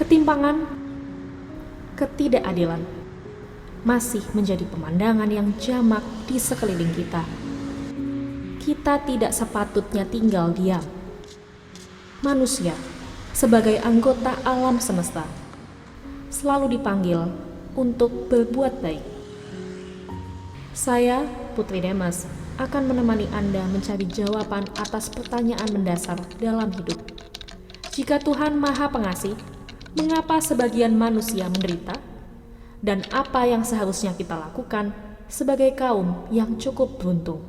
ketimpangan, ketidakadilan masih menjadi pemandangan yang jamak di sekeliling kita. Kita tidak sepatutnya tinggal diam. Manusia, sebagai anggota alam semesta, selalu dipanggil untuk berbuat baik. Saya, Putri Demas, akan menemani Anda mencari jawaban atas pertanyaan mendasar dalam hidup. Jika Tuhan Maha Pengasih, mengapa sebagian manusia menderita? Dan apa yang seharusnya kita lakukan sebagai kaum yang cukup beruntung?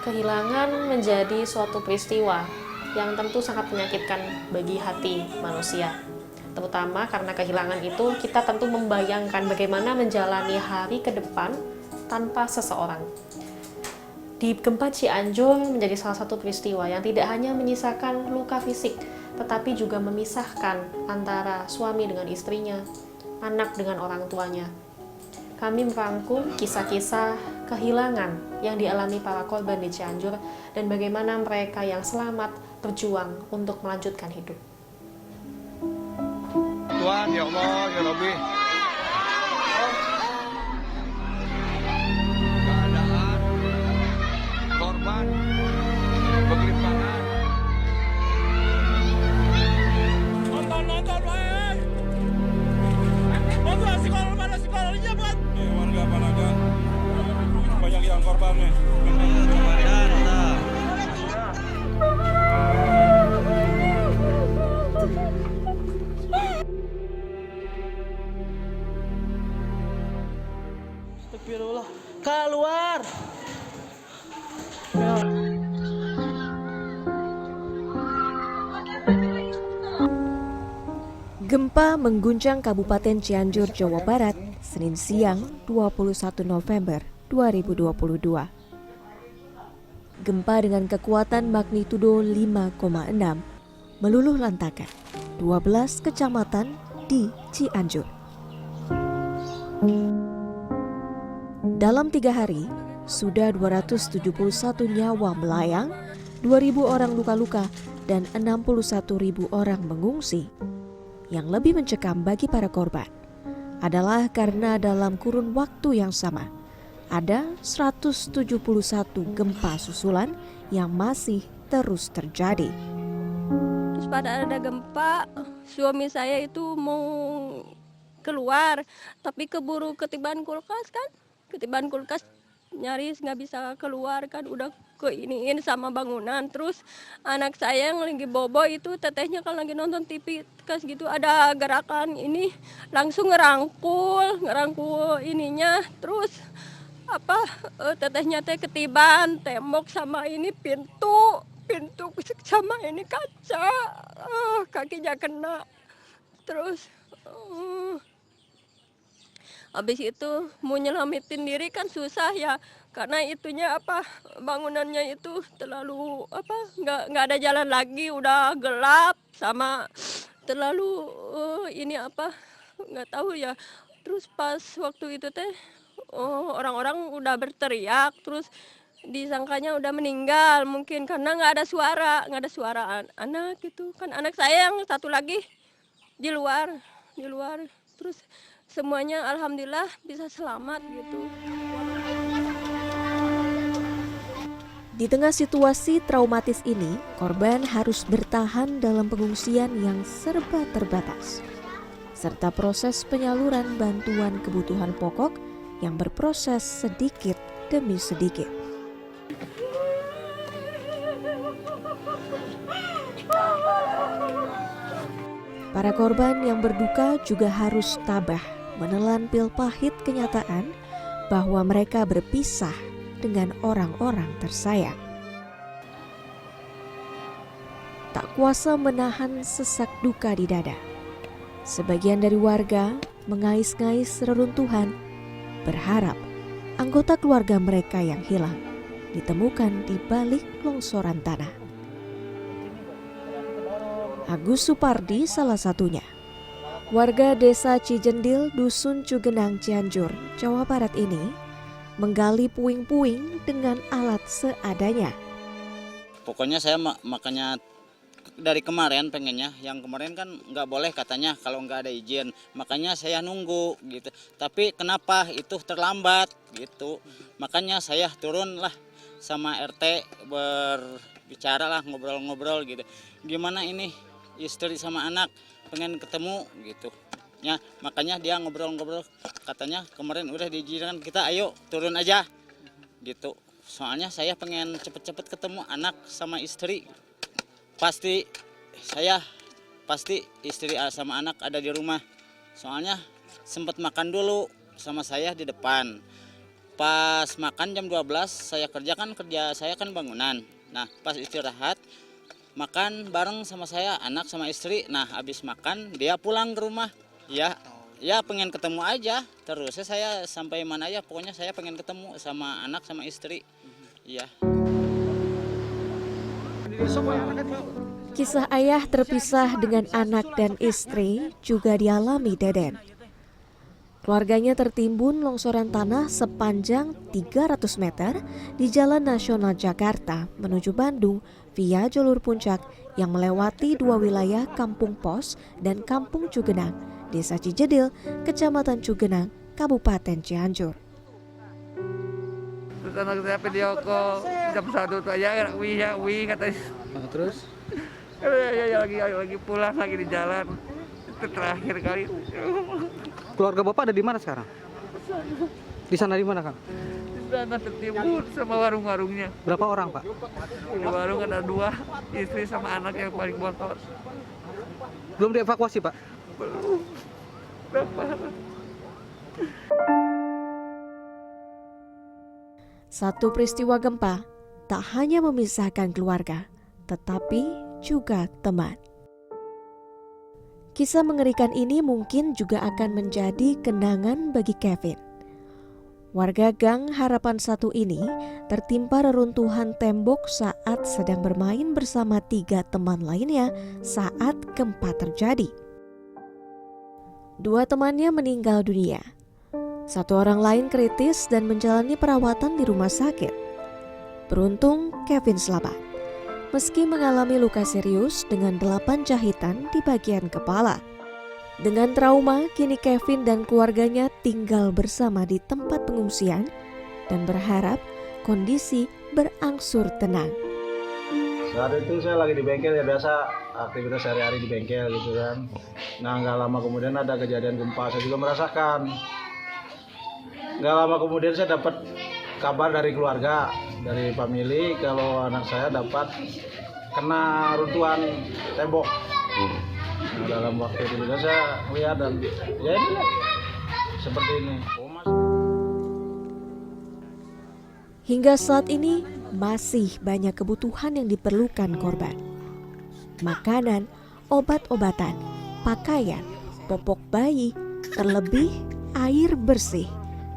Kehilangan menjadi suatu peristiwa yang tentu sangat menyakitkan bagi hati manusia. Terutama karena kehilangan itu kita tentu membayangkan bagaimana menjalani hari ke depan tanpa seseorang. Di gempa Cianjur menjadi salah satu peristiwa yang tidak hanya menyisakan luka fisik, tetapi juga memisahkan antara suami dengan istrinya, anak dengan orang tuanya. Kami merangkum kisah-kisah kehilangan yang dialami para korban di Cianjur dan bagaimana mereka yang selamat berjuang untuk melanjutkan hidup. Tuhan, ya Allah, ya Rabbi. Keadaan korban bergelimpangan. Nonton, baik. Nonton psikolognya buat. Warga Panagan. Banyak yang korban nih. Astagfirullah. Keluar. Gempa mengguncang Kabupaten Cianjur, Jawa Barat, Senin siang 21 November 2022. Gempa dengan kekuatan magnitudo 5,6 meluluh lantakan 12 kecamatan di Cianjur. Dalam 3 hari, sudah 271 nyawa melayang, 2.000 orang luka-luka, dan 61.000 orang mengungsi. Yang lebih mencekam bagi para korban adalah karena dalam kurun waktu yang sama ada 171 gempa susulan yang masih terus terjadi. Terus pada ada gempa, suami saya itu mau keluar, tapi keburu ketiban kulkas kan, nyaris nggak bisa keluar kan, udah keiniin sama bangunan. Terus anak saya yang lagi bobo itu, tetehnya kan lagi nonton TV kas gitu, ada gerakan ini, langsung ngerangkul ininya. Terus tetehnya teh ketiban tembok sama ini pintu sama ini kaca, kakinya kena. Terus habis itu mau nyelamatin diri kan susah ya, karena itunya bangunannya itu terlalu nggak ada jalan lagi, udah gelap sama terlalu nggak tahu ya. Terus pas waktu itu teh orang-orang udah berteriak, terus disangkanya udah meninggal mungkin karena nggak ada suara anak gitu kan. Anak saya yang satu lagi di luar. Terus semuanya alhamdulillah bisa selamat gitu. Di tengah situasi traumatis ini, korban harus bertahan dalam pengungsian yang serba terbatas, serta proses penyaluran bantuan kebutuhan pokok yang berproses sedikit demi sedikit. Para korban yang berduka juga harus tabah menelan pil pahit kenyataan bahwa mereka berpisah dengan orang-orang tersayang. Tak kuasa menahan sesak duka di dada, sebagian dari warga mengais-ngais reruntuhan, berharap anggota keluarga mereka yang hilang ditemukan di balik longsoran tanah. Agus Supardi salah satunya. Warga desa Cijendil, Dusun Cugenang, Cianjur, Jawa Barat ini menggali puing-puing dengan alat seadanya. Pokoknya saya makanya dari kemarin pengennya, yang kemarin kan nggak boleh katanya kalau nggak ada izin, makanya saya nunggu gitu. Tapi kenapa itu terlambat gitu, makanya saya turun lah sama RT berbicara lah, ngobrol-ngobrol gitu. Gimana ini istri sama anak pengen ketemu gitu ya, makanya dia ngobrol-ngobrol, katanya kemarin udah diizinkan, kita ayo turun aja gitu. Soalnya saya pengen cepet-cepet ketemu anak sama istri. Pasti istri sama anak ada di rumah. Soalnya sempat makan dulu sama saya di depan. Pas makan jam 12 saya kerja saya kan bangunan. Nah pas istirahat makan bareng sama saya, anak sama istri. Nah habis makan dia pulang ke rumah. Ya pengen ketemu aja. Terusnya saya sampai mana ya, pokoknya saya pengen ketemu sama anak sama istri. Ya. Kisah ayah terpisah dengan anak dan istri juga dialami Deden. Keluarganya tertimbun longsoran tanah sepanjang 300 meter di Jalan Nasional Jakarta menuju Bandung via jalur puncak yang melewati dua wilayah Kampung Pos dan Kampung Cugenang, Desa Cijedil, Kecamatan Cugenang, Kabupaten Cianjur. Terus anak saya video call jam 1 tuh aja, wih katanya. Terus? Ya lagi pulang lagi di jalan. Itu terakhir kali. Keluarga Bapak ada di mana sekarang? Di sana di mana, Kang? Di sana tertimbun sama warung-warungnya. Berapa orang, Pak? Di warung ada 2, istri sama anak yang paling motor. Belum dievakuasi, Pak? Belum. Berapa? Satu peristiwa gempa tak hanya memisahkan keluarga, tetapi juga teman. Kisah mengerikan ini mungkin juga akan menjadi kenangan bagi Kevin. Warga Gang Harapan 1 ini tertimpa reruntuhan tembok saat sedang bermain bersama 3 teman lainnya saat gempa terjadi. 2 temannya meninggal dunia. 1 orang lain kritis dan menjalani perawatan di rumah sakit. Beruntung Kevin selamat. Meski mengalami luka serius dengan 8 jahitan di bagian kepala. Dengan trauma, kini Kevin dan keluarganya tinggal bersama di tempat pengungsian dan berharap kondisi berangsur tenang. Saat itu saya lagi di bengkel, ya biasa aktivitas sehari-hari di bengkel gitu kan. Nah nggak lama kemudian ada kejadian gempa, saya juga merasakan. Nggak lama kemudian saya dapat kabar dari keluarga, dari family, kalau anak saya dapat kena runtuhan tembok. Nah, dalam waktu itu juga saya lihat dan ya ini seperti ini. Hingga saat ini masih banyak kebutuhan yang diperlukan korban. Makanan, obat-obatan, pakaian, popok bayi, terlebih air bersih,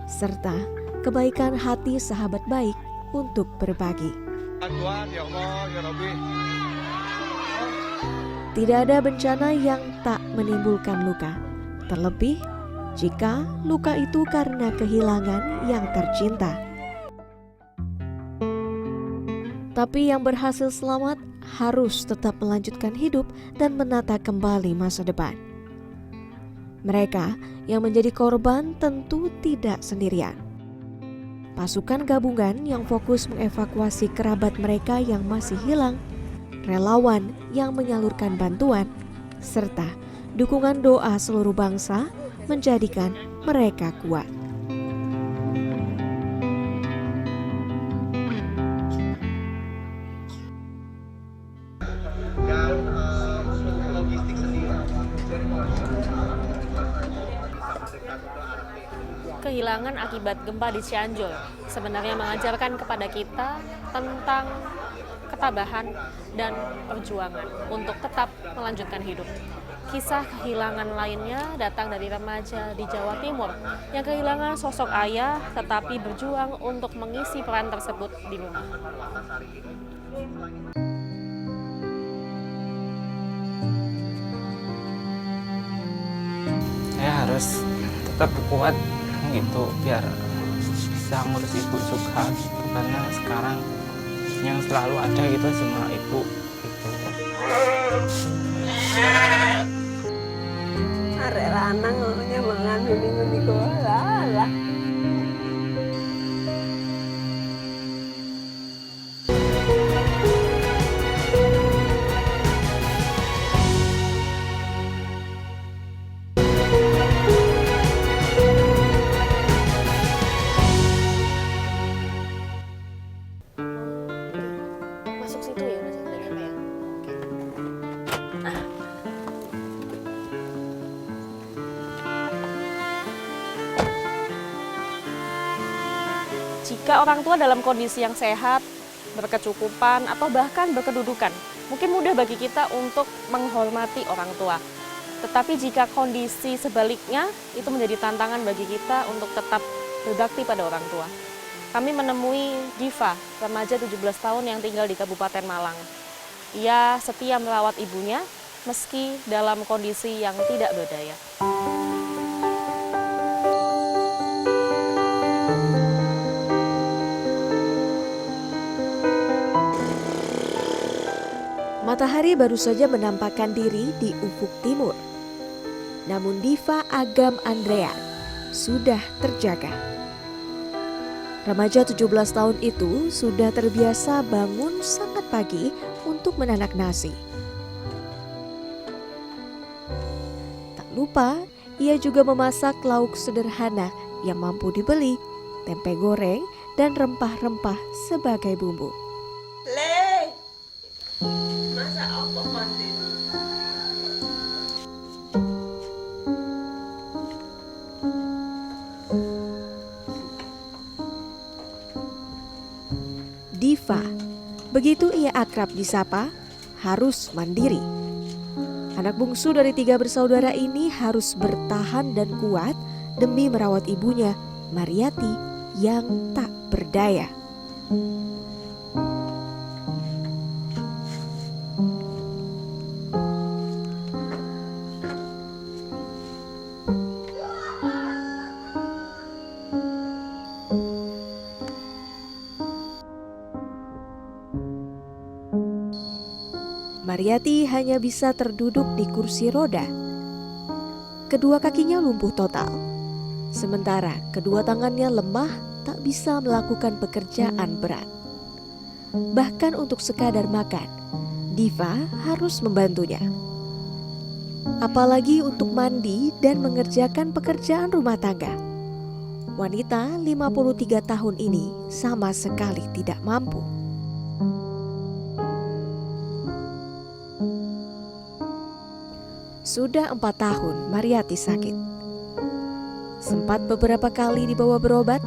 serta kebaikan hati sahabat baik untuk berbagi. Tuhan, ya Allah, ya Rabbi. Tidak ada bencana yang tak menimbulkan luka, terlebih jika luka itu karena kehilangan yang tercinta. Tapi yang berhasil selamat harus tetap melanjutkan hidup dan menata kembali masa depan. Mereka yang menjadi korban tentu tidak sendirian. Pasukan gabungan yang fokus mengevakuasi kerabat mereka yang masih hilang, relawan yang menyalurkan bantuan, serta dukungan doa seluruh bangsa menjadikan mereka kuat. Kehilangan akibat gempa di Cianjur sebenarnya mengajarkan kepada kita tentang ketabahan dan perjuangan untuk tetap melanjutkan hidup. Kisah kehilangan lainnya datang dari remaja di Jawa Timur yang kehilangan sosok ayah tetapi berjuang untuk mengisi peran tersebut di rumah. Saya harus tetap kuat gitu biar bisa ngurus ibu juga gitu. Karena sekarang yang selalu ada gitu cuma ibu gitu. Arek lanang ngomongnya mengandung di lah. Masuk situ ya, udah nyampe ya. Jika orang tua dalam kondisi yang sehat, berkecukupan, atau bahkan berkedudukan, mungkin mudah bagi kita untuk menghormati orang tua. Tetapi jika kondisi sebaliknya, itu menjadi tantangan bagi kita untuk tetap berbakti pada orang tua. Kami menemui Diva, remaja 17 tahun yang tinggal di Kabupaten Malang. Ia setia merawat ibunya meski dalam kondisi yang tidak berdaya. Matahari baru saja menampakkan diri di ufuk timur. Namun Diva Agam Andrea sudah terjaga. Remaja 17 tahun itu sudah terbiasa bangun sangat pagi untuk menanak nasi. Tak lupa, ia juga memasak lauk sederhana yang mampu dibeli, tempe goreng, dan rempah-rempah sebagai bumbu. Diva, begitu ia akrab disapa, harus mandiri. Anak bungsu dari 3 bersaudara ini harus bertahan dan kuat demi merawat ibunya, Mariati, yang tak berdaya. Mariati hanya bisa terduduk di kursi roda. Kedua kakinya lumpuh total. Sementara kedua tangannya lemah, tak bisa melakukan pekerjaan berat. Bahkan untuk sekadar makan, Diva harus membantunya. Apalagi untuk mandi dan mengerjakan pekerjaan rumah tangga. Wanita 53 tahun ini sama sekali tidak mampu. Sudah 4 tahun Mariati sakit. Sempat beberapa kali dibawa berobat,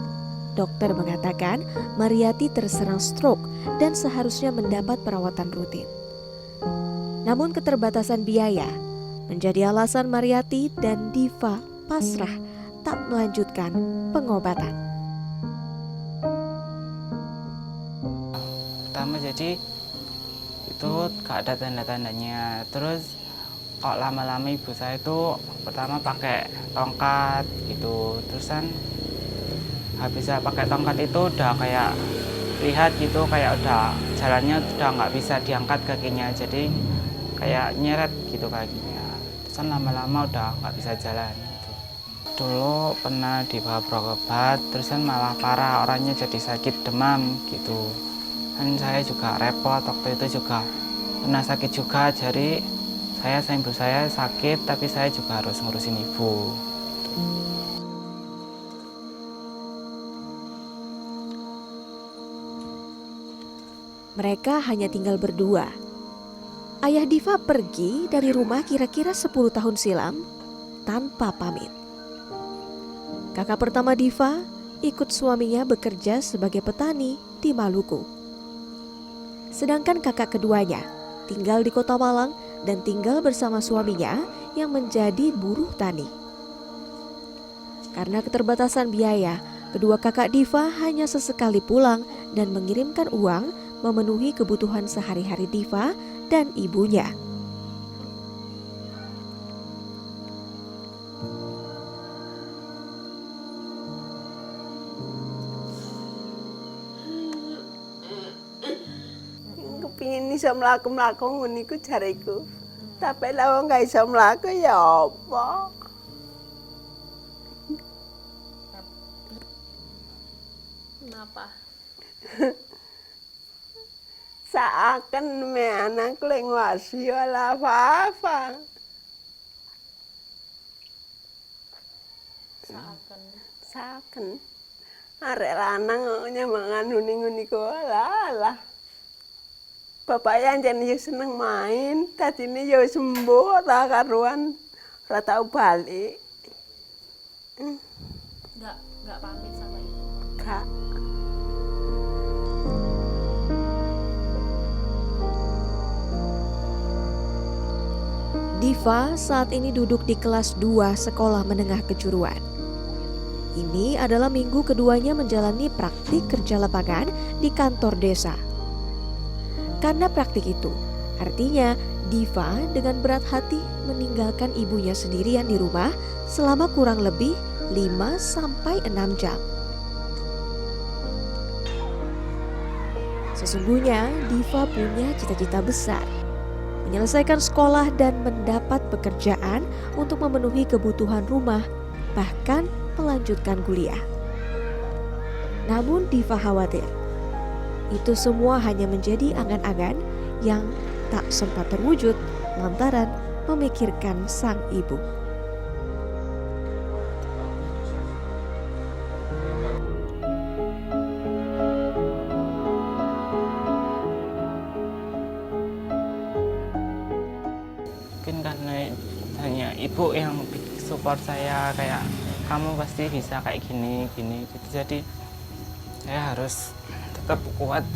dokter mengatakan Mariati terserang stroke dan seharusnya mendapat perawatan rutin. Namun keterbatasan biaya menjadi alasan Mariati dan Diva pasrah tak melanjutkan pengobatan. Pertama jadi itu gak ada tanda-tandanya. Terus kok lama-lama ibu saya itu pertama pakai tongkat gitu, terusan habis saya pakai tongkat itu udah kayak lihat gitu, kayak udah jalannya udah nggak bisa diangkat kakinya, jadi kayak nyeret gitu kakinya. Terusan lama-lama udah nggak bisa jalan gitu. Dulu pernah dibawa berobat, terusan malah parah, orangnya jadi sakit demam gitu. Kan saya juga repot, waktu itu juga pernah sakit juga, jadi ibu saya sakit, tapi saya juga harus ngurusin ibu. Mereka hanya tinggal berdua. Ayah Diva pergi dari rumah kira-kira 10 tahun silam tanpa pamit. Kakak pertama Diva ikut suaminya bekerja sebagai petani di Maluku. Sedangkan kakak keduanya tinggal di Kota Malang dan tinggal bersama suaminya yang menjadi buruh tani. Karena keterbatasan biaya, kedua kakak Diva hanya sesekali pulang dan mengirimkan uang memenuhi kebutuhan sehari-hari Diva dan ibunya. Kepingin iso mlaku-mlaku ngono iku jariku. Tapi lha wong gak iso mlaku ya apa? Kenapa? Seakan me anak leng wasi wala apa-apa. Seakan. Arek lanang nyamangan nguni-nguni ku lah. Bapak yang jadi seneng main, tadi ini ya sembuh, ora karuan, ora tau balik. Nggak pamit sama ibu. Kak. Diva saat ini duduk di kelas 2 sekolah menengah kejuruan. Ini adalah minggu keduanya menjalani praktik kerja lapangan di kantor desa. Karena praktik itu, artinya Diva dengan berat hati meninggalkan ibunya sendirian di rumah selama kurang lebih 5-6 jam. Sesungguhnya Diva punya cita-cita besar, menyelesaikan sekolah dan mendapat pekerjaan untuk memenuhi kebutuhan rumah, bahkan melanjutkan kuliah. Namun Diva khawatir itu semua hanya menjadi angan-angan yang tak sempat terwujud lantaran memikirkan sang ibu. Mungkin karena hanya ibu yang support saya, kayak kamu pasti bisa kayak gini gitu. Jadi saya harus tetap kuat.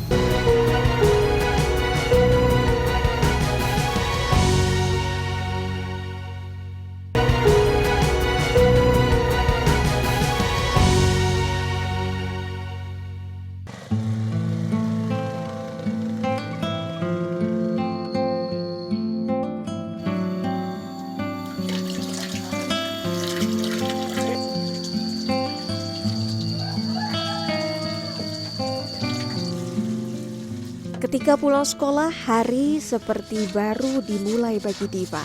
Ketika pulang sekolah, hari seperti baru dimulai bagi Diva.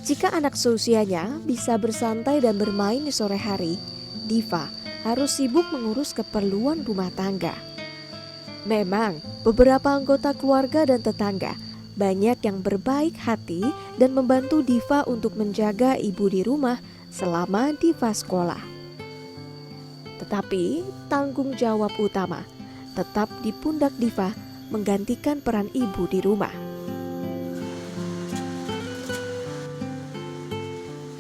Jika anak seusianya bisa bersantai dan bermain di sore hari, Diva harus sibuk mengurus keperluan rumah tangga. Memang, beberapa anggota keluarga dan tetangga banyak yang berbaik hati dan membantu Diva untuk menjaga ibu di rumah selama Diva sekolah. Tetapi, tanggung jawab utama tetap di pundak Diva menggantikan peran ibu di rumah.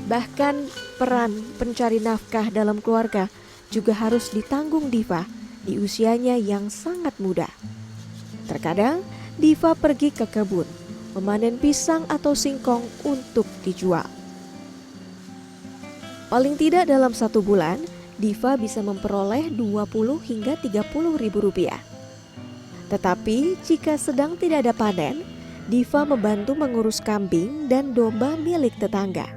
Bahkan peran pencari nafkah dalam keluarga juga harus ditanggung Diva di usianya yang sangat muda. Terkadang Diva pergi ke kebun memanen pisang atau singkong untuk dijual. Paling tidak dalam 1 bulan, Diva bisa memperoleh 20 hingga 30 ribu rupiah. Tetapi jika sedang tidak ada panen, Diva membantu mengurus kambing dan domba milik tetangga.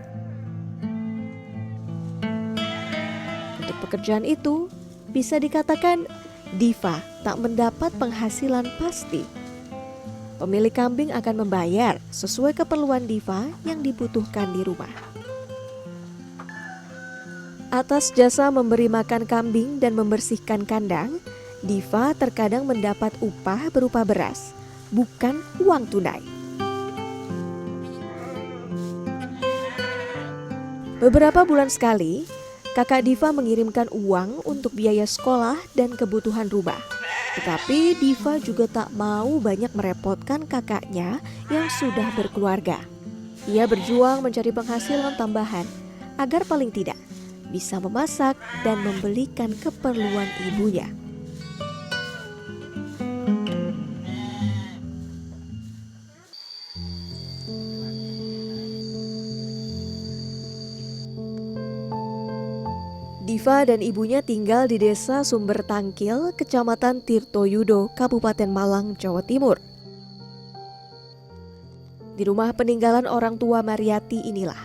Untuk pekerjaan itu, bisa dikatakan Diva tak mendapat penghasilan pasti. Pemilik kambing akan membayar sesuai keperluan Diva yang dibutuhkan di rumah. Atas jasa memberi makan kambing dan membersihkan kandang, Diva terkadang mendapat upah berupa beras, bukan uang tunai. Beberapa bulan sekali, kakak Diva mengirimkan uang untuk biaya sekolah dan kebutuhan rumah. Tetapi Diva juga tak mau banyak merepotkan kakaknya yang sudah berkeluarga. Ia berjuang mencari penghasilan tambahan agar paling tidak bisa memasak dan membelikan keperluan ibunya. Diva dan ibunya tinggal di desa Sumber Tangkil, Kecamatan Tirtoyudo, Kabupaten Malang, Jawa Timur. Di rumah peninggalan orang tua Mariyati inilah,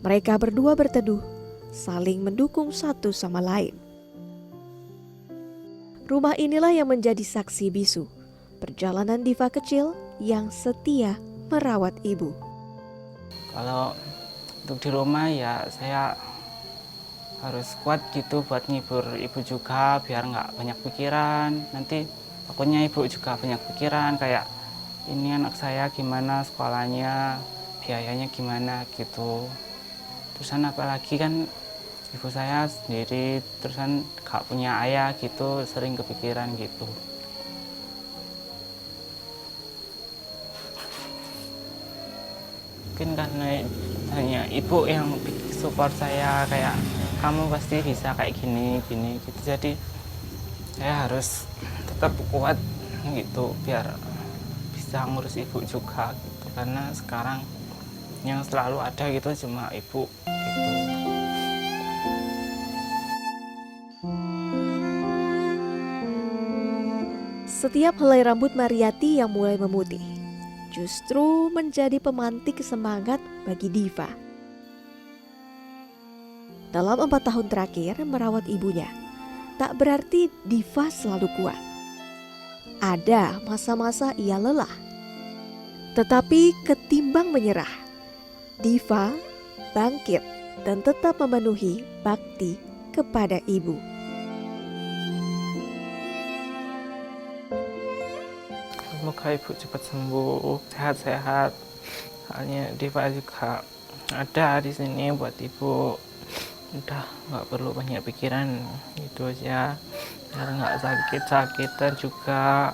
mereka berdua berteduh, saling mendukung satu sama lain. Rumah inilah yang menjadi saksi bisu perjalanan Diva kecil yang setia merawat ibu. Kalau untuk di rumah ya saya harus kuat gitu buat ngibur ibu juga biar nggak banyak pikiran. Nanti takutnya ibu juga banyak pikiran kayak ini anak saya gimana sekolahnya, biayanya gimana gitu. Terusan apalagi kan ibu saya sendiri, terusan nggak punya ayah gitu, sering kepikiran gitu. Mungkin karena hanya ibu yang support saya kayak kamu pasti bisa kayak gini gitu, jadi saya harus tetap kuat gitu biar bisa ngurus ibu juga gitu, karena sekarang yang selalu ada gitu cuma ibu gitu. Setiap helai rambut Mariyati yang mulai memutih justru menjadi pemantik semangat bagi Diva. Dalam 4 tahun terakhir merawat ibunya, tak berarti Diva selalu kuat. Ada masa-masa ia lelah. Tetapi ketimbang menyerah, Diva bangkit dan tetap memenuhi bakti kepada ibu. Semoga ibu cepat sembuh, sehat-sehat. Soalnya Diva juga ada di sini buat ibu. Udah nggak perlu banyak pikiran gitu aja, biar nggak sakit-sakitan juga.